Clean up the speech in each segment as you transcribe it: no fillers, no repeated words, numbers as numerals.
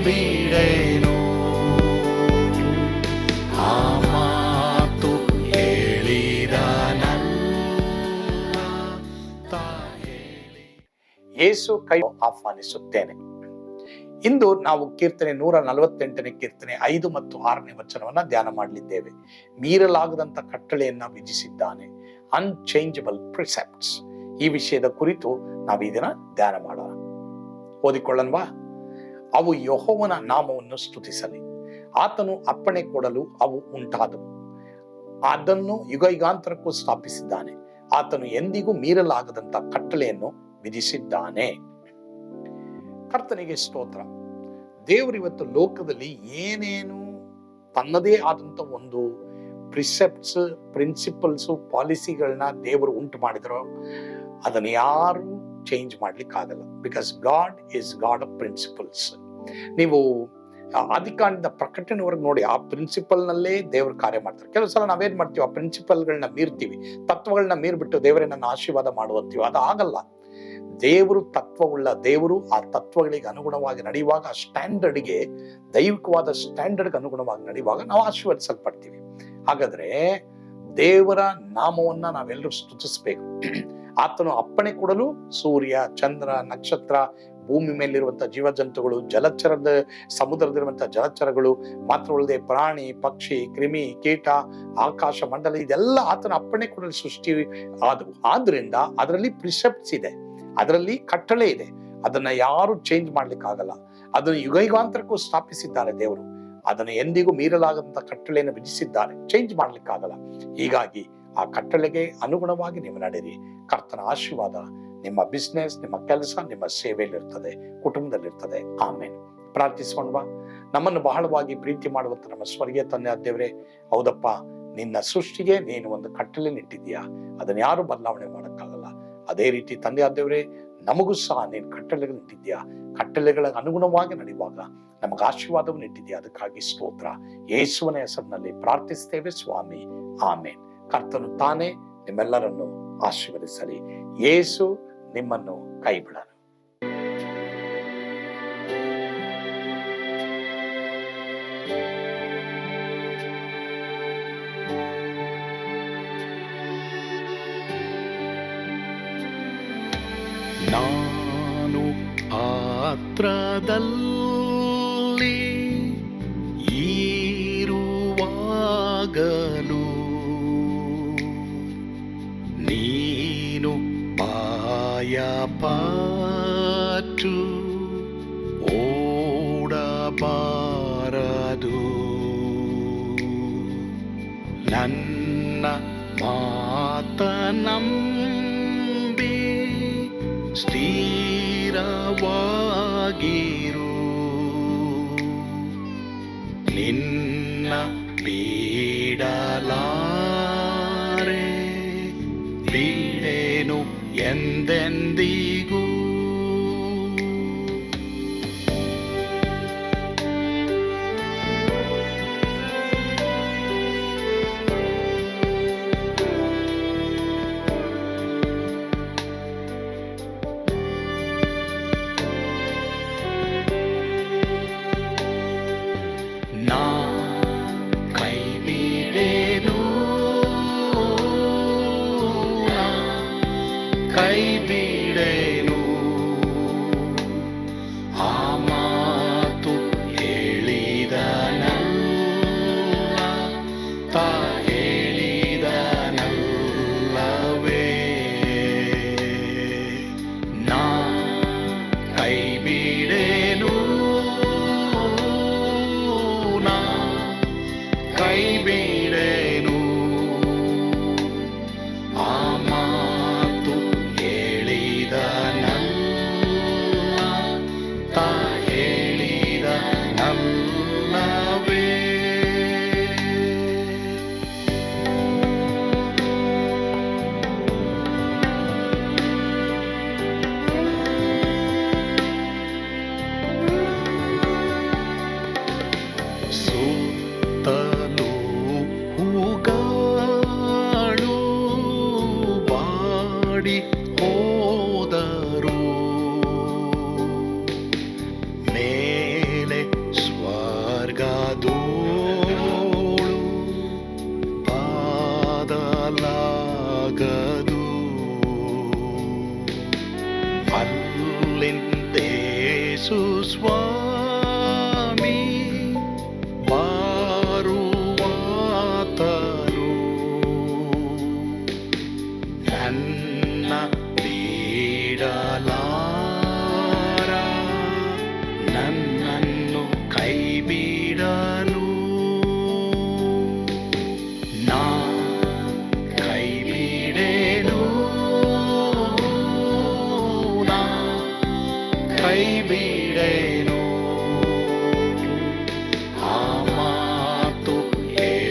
ಬಿಡೆನು. ಆ ಮಾತು ಹೇಳಿದನಲ್ಲ ತಾಯಿ. ಯೇಸು ಕೈ ಆಹ್ವಾನಿಸುತ್ತೇನೆ. ಇಂದು ನಾವು ಕೀರ್ತನೆ 148ನೇ ಕೀರ್ತನೆ 5 ಮತ್ತು 6ನೇ ವಚನವನ್ನ ಧ್ಯಾನ ಮಾಡಲಿದ್ದೇವೆ. ಮೀರಲಾಗದಂತ ಕಟ್ಟಳೆಯನ್ನ ವಿಧಿಸಿದ್ದಾನೆ, ಅನ್ಚೇಂಜಬಲ್ ಪ್ರಿಸೆಪ್ಟ್ಸ್. ಈ ವಿಷಯದ ಕುರಿತು ನಾವು ಇದನ್ನ ಧ್ಯಾನ ಮಾಡೋಣ. ಓದಿಕೊಳ್ಳನ್ವಾ? ಅವು ಯೆಹೋವನ ನಾಮವನ್ನು ಸ್ತುತಿಸಲಿ, ಆತನು ಅಪ್ಪಣೆ ಕೊಡಲು ಅವು ಉಂಟಾದವು. ಅದನ್ನು ಯುಗಾಂತರಕ್ಕೂ ಸ್ಥಾಪಿಸಿದ್ದಾನೆ, ಆತನು ಎಂದಿಗೂ ಮೀರಲಾಗದಂತ ಕಟ್ಟಳೆಯನ್ನು ವಿಧಿಸಿದ್ದಾನೆ. ಕರ್ತನಿಗೆ ಸ್ತೋತ್ರ. ದೇವರು ಇವತ್ತು ಲೋಕದಲ್ಲಿ ಏನೇನು ತನ್ನದೇ ಆದಂತ ಒಂದು ಪ್ರಿಸೆಪ್ಟ್ಸ್, ಪ್ರಿನ್ಸಿಪಲ್ಸ್, ಪಾಲಿಸಿಗಳನ್ನ ದೇವರು ಉಂಟು ಮಾಡಿದರೋ ಅದನ್ನ ಯಾರು ಚೇಂಜ್ ಮಾಡ್ಲಿಕ್ಕಾಗಲ್ಲ. Because God is God of principles. ನೀವು ಆದಿಕಾಂಡದ ಪ್ರಕಟಣೆವರೆಗೆ ನೋಡಿ, ಆ ಪ್ರಿನ್ಸಿಪಲ್ ನಲ್ಲೇ ದೇವರು ಕಾರ್ಯ ಮಾಡ್ತಾರೆ. ಕೆಲವು ಸಲ ನಾವೇನ್ ಮಾಡ್ತೀವಿ, ಆ ಪ್ರಿನ್ಸಿಪಲ್ಗಳನ್ನ ಮೀರ್ತೀವಿ, ತತ್ವಗಳನ್ನ ಮೀರ್ಬಿಟ್ಟು ದೇವರೇ ನನ್ನ ಆಶೀರ್ವಾದ ಮಾಡುವಂತೀವಿ. ಅದು ಆಗಲ್ಲ. ದೇವರು ತತ್ವವುಳ್ಳ ದೇವರು. ಆ ತತ್ವಗಳಿಗೆ ಅನುಗುಣವಾಗಿ ನಡೆಯುವಾಗ, ಆ ಸ್ಟ್ಯಾಂಡರ್ಡ್ಗೆ, ದೈವಿಕವಾದ ಸ್ಟ್ಯಾಂಡರ್ಡ್ಗೆ ಅನುಗುಣವಾಗಿ ನಡೆಯುವಾಗ ನಾವು ಆಶೀರ್ವದಿಸಲ್ಪಡ್ತೀವಿ. ಹಾಗಾದ್ರೆ ದೇವರ ನಾಮವನ್ನ ನಾವೆಲ್ಲರೂ ಸ್ತುತಿಸ್ಬೇಕು. ಆತನು ಅಪ್ಪಣೆ ಕೊಡಲು ಸೂರ್ಯ, ಚಂದ್ರ, ನಕ್ಷತ್ರ, ಭೂಮಿ ಮೇಲಿರುವಂತಹ ಜೀವಜಂತುಗಳು, ಜಲಚರದ ಸಮುದ್ರದಲ್ಲಿರುವಂತಹ ಜಲಚರಗಳು, ಮಾತ್ರವಲ್ಲದೆ ಪ್ರಾಣಿ, ಪಕ್ಷಿ, ಕ್ರಿಮಿ, ಕೀಟ, ಆಕಾಶ ಮಂಡಲ, ಇದೆಲ್ಲ ಆತನ ಅಪ್ಪಣೆ ಕೊಡಲು ಸೃಷ್ಟಿ ಆದವು. ಆದ್ರಿಂದ ಅದರಲ್ಲಿ ಪ್ರಿಸೆಪ್ಟ್ಸ್ ಇದೆ, ಅದರಲ್ಲಿ ಕಟ್ಟಳೆ ಇದೆ. ಅದನ್ನ ಯಾರು ಚೇಂಜ್ ಮಾಡ್ಲಿಕ್ಕೆ ಆಗಲ್ಲ. ಅದನ್ನು ಯುಗಾಂತರಕ್ಕೂ ಸ್ಥಾಪಿಸಿದ್ದಾರೆ ದೇವರು. ಅದನ್ನು ಎಂದಿಗೂ ಮೀರಲಾಗದಂತ ಕಟ್ಟಳೆಯನ್ನು ವಿಧಿಸಿದ್ದಾರೆ, ಚೇಂಜ್ ಮಾಡ್ಲಿಕ್ಕಾಗಲ್ಲ. ಹೀಗಾಗಿ ಆ ಕಟ್ಟಳೆಗೆ ಅನುಗುಣವಾಗಿ ನೀವು ನಡೆಯಿರಿ. ಕರ್ತನ ಆಶೀರ್ವಾದ ನಿಮ್ಮ ಬಿಸ್ನೆಸ್, ನಿಮ್ಮ ಕೆಲಸ, ನಿಮ್ಮ ಸೇವೆಯಲ್ಲಿರ್ತದೆ, ಕುಟುಂಬದಲ್ಲಿರ್ತದೆ. ಆಮೇಲೆ ಪ್ರಾರ್ಥಿಸೋಣವಾ? ನಮ್ಮನ್ನು ಬಹಳವಾಗಿ ಪ್ರೀತಿ ಮಾಡುವಂತ ನಮ್ಮ ಸ್ವರ್ಗೀಯ ತಂದೆ ದೇವರೇ, ಹೌದಪ್ಪ, ನಿನ್ನ ಸೃಷ್ಟಿಗೆ ನೀನು ಒಂದು ಕಟ್ಟಳೆ ಇಟ್ಟಿದ್ದೀಯಾ, ಅದನ್ನ ಯಾರು ಬದಲಾವಣೆ ಮಾಡಕ್ಕಾಗಲ್ಲ. ಅದೇ ರೀತಿ ತಂದೆ ದೇವರೇ, ನಮಗೂ ಸಹ ನೀನು ಕಟ್ಟಳೆಗಳನ್ನು ಇಟ್ಟಿದ್ಯಾ. ಕಟ್ಟಳೆಗಳ ಅನುಗುಣವಾಗಿ ನಡೆಯುವಾಗ ನಮಗೆ ಆಶೀರ್ವಾದವನ್ನು ಇಟ್ಟಿದ್ಯಾ. ಅದಕ್ಕಾಗಿ ಸ್ತೋತ್ರ. ಯೇಸುವಿನ ಹೆಸರಿನಲ್ಲಿ ಪ್ರಾರ್ಥಿಸ್ತೇವೆ ಸ್ವಾಮಿ, ಆಮೇನ್. ಕರ್ತನು ತಾನೇ ನಿಮ್ಮೆಲ್ಲರನ್ನು ಆಶೀರ್ವದಿಸಲಿ. ಯೇಸು ನಿಮ್ಮನ್ನು ಕೈ ಬಿಡನು. ನಾನು ಪಾತ್ರದಲ್ಲಿ ಇರುವಾಗಲೂ ನೀನು ಪಾಯಪಟ್ಟು ಓಡಬಾರದು. ನನ್ನ ಮಾತನಂಬಿ ಸ್ಥಿರವಾಗಿರು. ನಿನ್ನ ಬಿಡಲಾರೆ, ಬಿಡೆನು ಎಂದೆಂದಿಗೂ. ಕೈ ಬಿಡೆನು. ಆ ಮಾತು ಹೇಳಿದನಲ್ಲ ತಾ ಹೇಳಿದನಲ್ಲವೇ. ನಾ ಕೈ ಬಿಡೆನು, ನಾ ಕೈ ಬಿಡೆನು. ಆ ಮಾತು ಹೇಳಿದನಲ್ಲ ನನ್ನ ಬಿಡಲಾರ, ನನ್ನನ್ನು ಕೈ ಬಿಡಲು ನಾ ಕೈ ಬಿಡೆನು, ನಾ ಕೈ ಬಿಡೆನು. ಆ ಮಾತು ಹೇಳಿದನಲ್ಲ,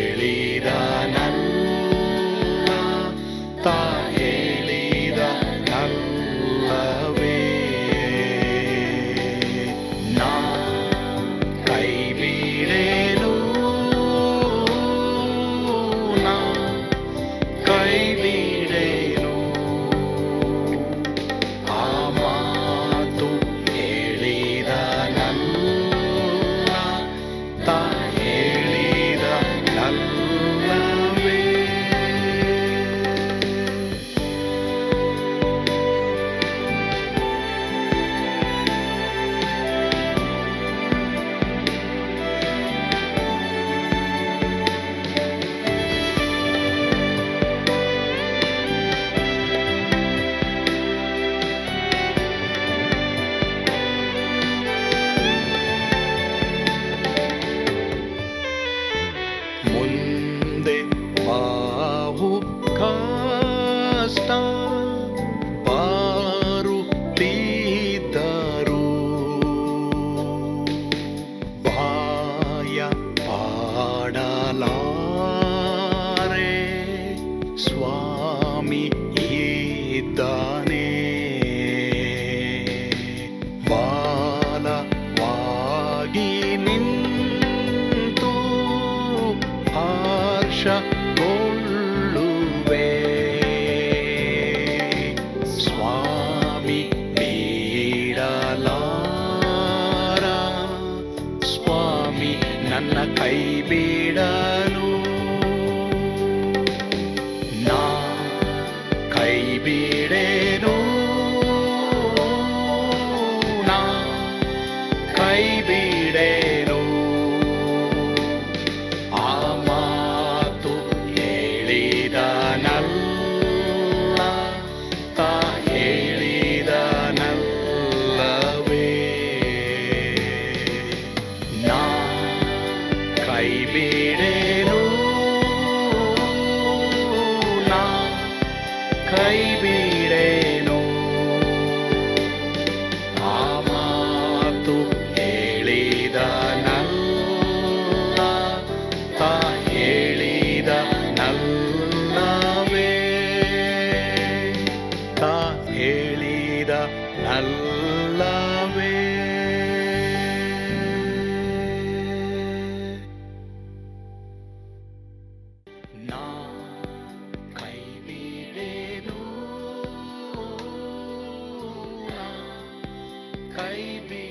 ತಾ ಹೇಳಿದನಲ್ಲವೇ, ನಾ ಕೈ ಬಿಡೆನು, ನಾ ಕೈ ಬಿಡೆನು. ಆ ಮಾತು ಹೇಳಿದನಲ್ಲ, ತಾ ಹೇಳಿದನಲ್ಲವೇ. ಮುಂದೆ ಬಾವು ಕಷ್ಟ ಬರುತ್ತಿದ್ದರು, ಭಯ ಪಡಲಾರೆ, ಸ್ವಾಮಿ ಇದ್ದಾನೆ. ಬಾಲವಾಗಿ ನಿಂತು ಹರ್ಷಗೊಳ್ಳುವೆ, ಸ್ವಾಮಿ ಬಿಡಲಾರ, ಸ್ವಾಮಿ ನನ್ನ ಕೈ ಬಿಡಲು, ನಾ ಕೈ ಬಿಡೆನು, ನಾ ಕೈ ಬಿಡೆನು. ಆ ಮಾತು ಹೇಳಿದನಲ್ಲ, ತಾ ಹೇಳಿದನಲ್ಲವೇ, ನಾ ಕೈ ಬಿಡೆನು, ನಾ ಕೈ ಬಿಡೆನು. ಆ ಮಾತು ಹೇಳಿದನಲ್ಲ, ತಾ ಹೇಳಿದನಲ್ಲವೇ, ತಾ ಹೇಳಿದನಲ್ಲವೇ. ನಾ ಕೈ ಬಿಡೆನು, ನಾ ಕೈ ಬಿಡೆನು.